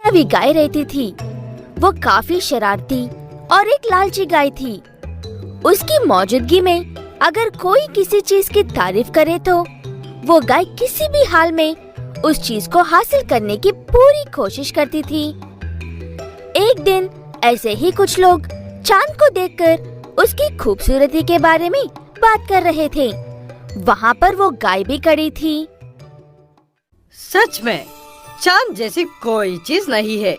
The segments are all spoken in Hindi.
अभी गाय रहती थी। वो काफी शरारती और एक लालची गाय थी। उसकी मौजूदगी में अगर कोई किसी चीज की तारीफ करे तो वो गाय किसी भी हाल में उस चीज को हासिल करने की पूरी कोशिश करती थी। एक दिन ऐसे ही कुछ लोग चांद को देखकर उसकी खूबसूरती के बारे में बात कर रहे थे। वहाँ पर वो गाय भी खड़ी थी। सच में चांद जैसी कोई चीज नहीं है।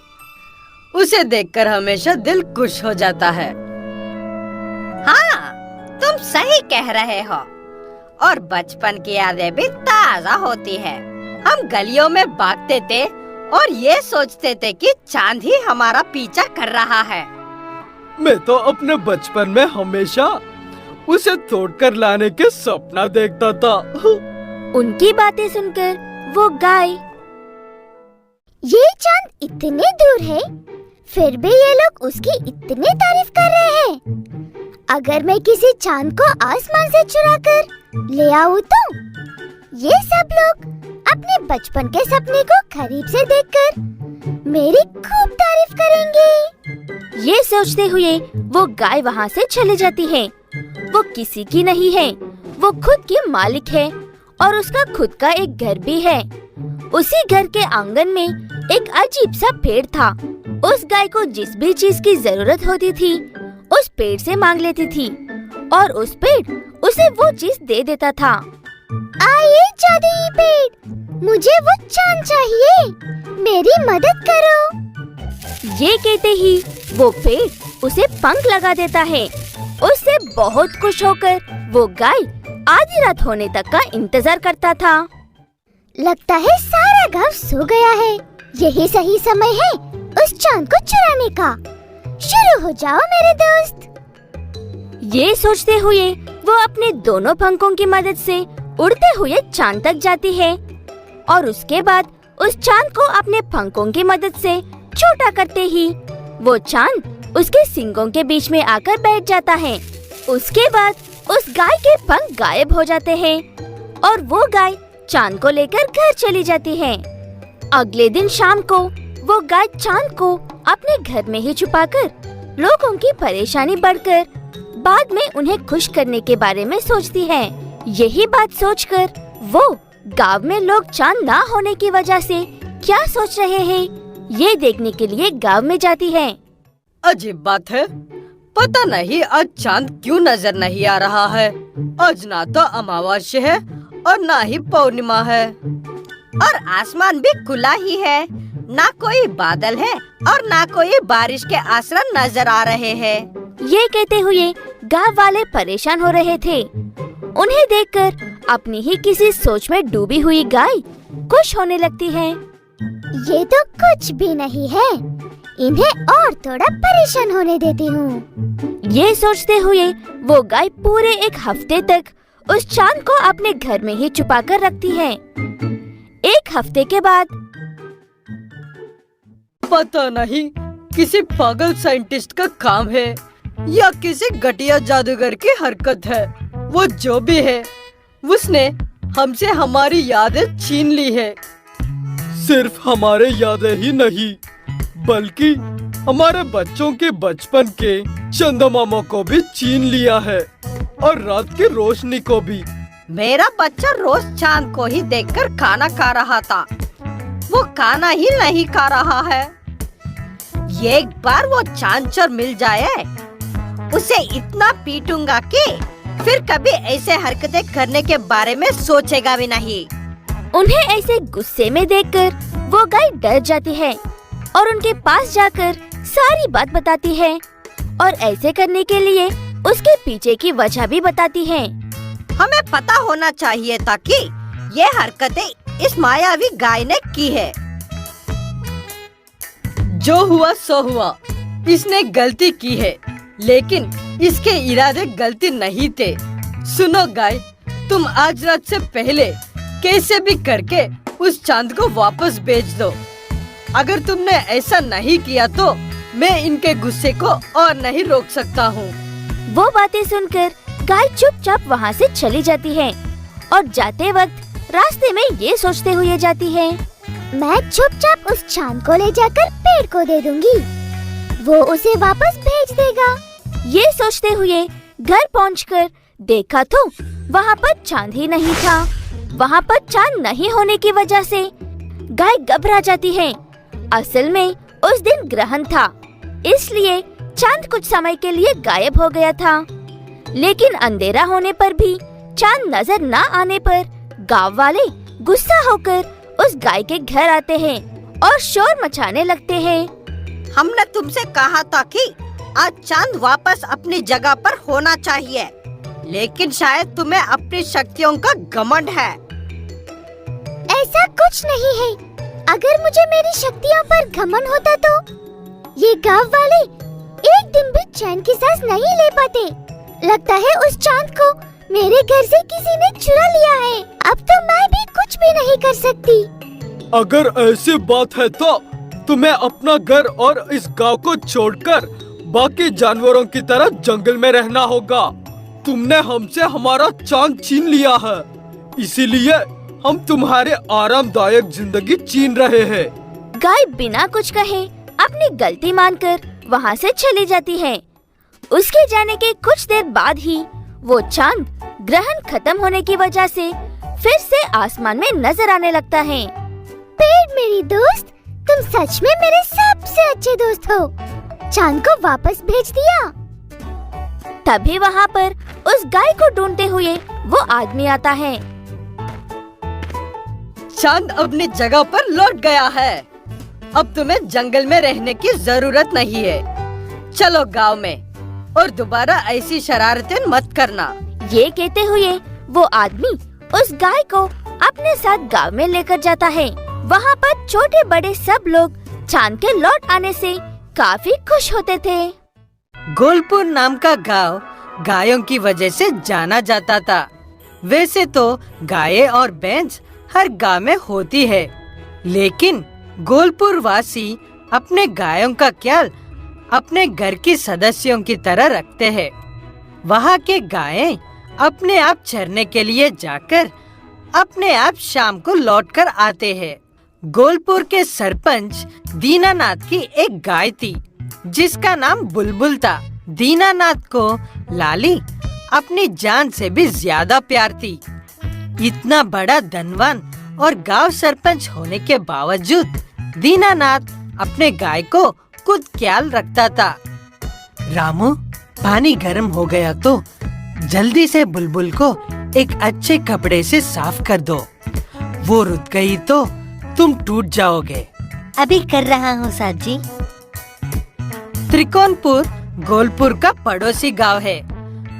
उसे देखकर हमेशा दिल खुश हो जाता है। हाँ, तुम सही कह रहे हो। और बचपन की यादें भी ताज़ा होती है। हम गलियों में भागते थे और ये सोचते थे कि चांद ही हमारा पीछा कर रहा है। मैं तो अपने बचपन में हमेशा उसे तोड़कर लाने के सपना देखता था। उनकी बातें सुनकर वो गाय, ये चांद इतने दूर है, फिर भी ये लोग उसकी इतनी तारीफ कर रहे हैं। अगर मैं किसी चांद को आसमान से चुराकर ले आऊं तो ये सब लोग अपने बचपन के सपने को करीब से देखकर मेरी खूब तारीफ करेंगे। ये सोचते हुए वो गाय वहाँ से चली जाती है। वो किसी की नहीं है, वो खुद की मालिक है और उसका खुद का एक घर भी है। उसी घर के आंगन में एक अजीब सा पेड़ था। उस गाय को जिस भी चीज की जरूरत होती थी उस पेड़ से मांग लेती थी और उस पेड़ उसे वो चीज दे देता था। आइए जादुई पेड़, मुझे वो चांद चाहिए, मेरी मदद करो। ये कहते ही वो पेड़ उसे पंख लगा देता है। उससे बहुत खुश होकर वो गाय आधी रात होने तक का इंतजार करता था। लगता है सारा गांव सो गया है। यही सही समय है उस चांद को चुराने का। शुरू हो जाओ मेरे दोस्त। ये सोचते हुए वो अपने दोनों पंखों की मदद से उड़ते हुए चांद तक जाती है और उसके बाद उस चांद को अपने पंखों की मदद से छोटा करते ही वो चांद उसके सींगों के बीच में आकर बैठ जाता है। उसके बाद उस गाय के पंख गायब हो जाते हैं और वो गाय चांद को लेकर घर चली जाती है। अगले दिन शाम को वो गाय चांद को अपने घर में ही छुपाकर लोगों की परेशानी बढ़कर बाद में उन्हें खुश करने के बारे में सोचती है। यही बात सोचकर वो गांव में लोग चांद ना होने की वजह से क्या सोच रहे हैं ये देखने के लिए गांव में जाती है। अजीब बात है, पता नहीं आज चांद क्यों नजर नहीं आ रहा है। आज ना तो अमावस्या है और ना ही पूर्णिमा है और आसमान भी खुला ही है। ना कोई बादल है और ना कोई बारिश के आसमान नजर आ रहे हैं। ये कहते हुए गांव वाले परेशान हो रहे थे। उन्हें देखकर अपनी ही किसी सोच में डूबी हुई गाय खुश होने लगती है। ये तो कुछ भी नहीं है, इन्हें और थोड़ा परेशान होने देती हूँ। ये सोचते हुए वो गाय पूरे एक हफ्ते तक उस चांद को अपने घर में ही छुपा कर रखती है। एक हफ्ते के बाद पता नहीं किसी पागल साइंटिस्ट का काम है या किसी घटिया जादूगर की हरकत है। वो जो भी है उसने हमसे हमारी यादें छीन ली है। सिर्फ हमारे यादें ही नहीं बल्कि हमारे बच्चों के बचपन के चंदमामा को भी छीन लिया है और रात की रोशनी को भी। मेरा बच्चा रोज चांद को ही देखकर खाना खा रहा था। वो खाना ही नहीं खा रहा है। एक बार वो चांद चोर मिल जाए उसे इतना पीटूंगा कि फिर कभी ऐसे हरकतें करने के बारे में सोचेगा भी नहीं। उन्हें ऐसे गुस्से में देखकर वो गाय डर जाती है और उनके पास जाकर सारी बात बताती है और ऐसे करने के लिए उसके पीछे की वजह भी बताती है। हमें पता होना चाहिए था कि ये हरकतें इस मायावी गाय ने की है। जो हुआ सो हुआ, इसने गलती की है लेकिन इसके इरादे गलती नहीं थे। सुनो गाय, तुम आज रात से पहले कैसे भी करके उस चांद को वापस भेज दो। अगर तुमने ऐसा नहीं किया तो मैं इनके गुस्से को और नहीं रोक सकता हूँ। वो बातें सुनकर गाय चुपचाप वहाँ से चली जाती है और जाते वक्त रास्ते में ये सोचते हुए जाती है, मैं चुपचाप उस चांद को ले जाकर पेड़ को दे दूंगी। वो उसे वापस भेज देगा। ये सोचते हुए घर पहुंचकर देखा तो वहाँ पर चांद ही नहीं था। वहाँ पर चांद नहीं होने की वजह से गाय घबरा जाती है। असल में उस दिन ग्रहण था, इसलिए चांद कुछ समय के लिए गायब हो गया था। लेकिन अंधेरा होने पर भी चांद नजर न आने पर गांव वाले गुस्सा होकर उस गाय के घर आते हैं और शोर मचाने लगते हैं। हमने तुमसे कहा था कि आज चांद वापस अपनी जगह पर होना चाहिए, लेकिन शायद तुम्हें अपनी शक्तियों का घमंड है। ऐसा कुछ नहीं है। अगर मुझे मेरी शक्तियों पर घमंड होता तो ये गांव वाले एक दिन भी चैन की सांस नहीं ले पाते। लगता है उस चांद को मेरे घर से किसी ने चुरा लिया है। अब तो मैं भी कुछ भी नहीं कर सकती। अगर ऐसी बात है तो तुम्हें अपना घर और इस गांव को छोड़कर बाकी जानवरों की तरह जंगल में रहना होगा। तुमने हमसे हमारा चांद छीन लिया है, इसीलिए हम तुम्हारे आरामदायक जिंदगी छीन रहे हैं। गाय बिना कुछ कहे अपनी गलती मानकर वहाँ से चली जाती है। उसके जाने के कुछ देर बाद ही वो चांद ग्रहण खत्म होने की वजह से फिर से आसमान में नजर आने लगता है। पेड़ मेरी दोस्त, तुम सच में मेरे सबसे अच्छे दोस्त हो। चांद को वापस भेज दिया। तभी वहाँ पर उस गाय को ढूंढते हुए वो आदमी आता है। चांद अपनी जगह पर लौट गया है। अब तुम्हें जंगल में रहने की जरूरत नहीं है। चलो गांव में और दोबारा ऐसी शरारतें मत करना। ये कहते हुए वो आदमी उस गाय को अपने साथ गांव में लेकर जाता है। वहाँ पर छोटे बड़े सब लोग चांद के लौट आने से काफी खुश होते थे। गोलपुर नाम का गांव गायों की वजह से जाना जाता था। वैसे तो गायें और भैंस हर गांव में होती है, लेकिन गोलपुर वासी अपने गायों का ख्याल अपने घर की सदस्यों की तरह रखते हैं। वहाँ के गायें अपने आप चरने के लिए जाकर अपने आप शाम को लौटकर आते हैं। गोलपुर के सरपंच दीनानाथ की एक गाय थी जिसका नाम बुलबुल था। दीनानाथ को लाली अपनी जान से भी ज्यादा प्यार थी। इतना बड़ा धनवान और गांव सरपंच होने के बावजूद दीनानाथ अपने गाय को खुद ख्याल रखता था। रामू, पानी गर्म हो गया तो जल्दी से बुलबुल को एक अच्छे कपड़े से साफ कर दो। वो रुक गई तो तुम टूट जाओगे। अभी कर रहा हूँ साहब जी। त्रिकोणपुर गोलपुर का पड़ोसी गांव है।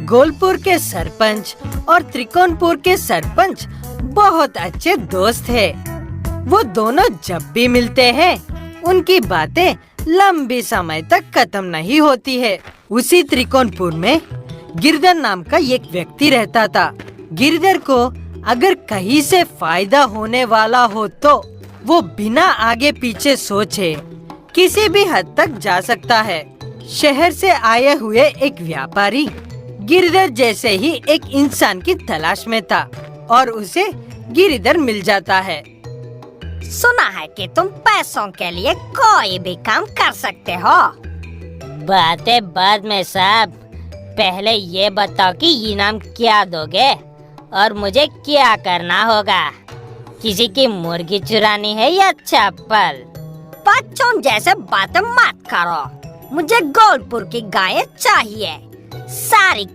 गोलपुर के सरपंच और त्रिकोणपुर के सरपंच बहुत अच्छे दोस्त हैं। वो दोनों जब भी मिलते हैं उनकी बातें लंबी समय तक खत्म नहीं होती है। उसी त्रिकोणपुर में गिरधर नाम का एक व्यक्ति रहता था। गिरधर को अगर कहीं से फायदा होने वाला हो तो वो बिना आगे पीछे सोचे किसी भी हद तक जा सकता है। शहर से आए हुए एक व्यापारी गिरधर जैसे ही एक इंसान की तलाश में था और उसे गिरधर मिल जाता है। सुना है कि तुम पैसों के लिए कोई भी काम कर सकते हो। बातें बाद में साहब, पहले ये बताओ कि इनाम क्या दोगे और मुझे क्या करना होगा। किसी की मुर्गी चुरानी है या चप्पल? बच्चों जैसे बातें मत करो। मुझे गोलपुर की गायें चाहिए। सारी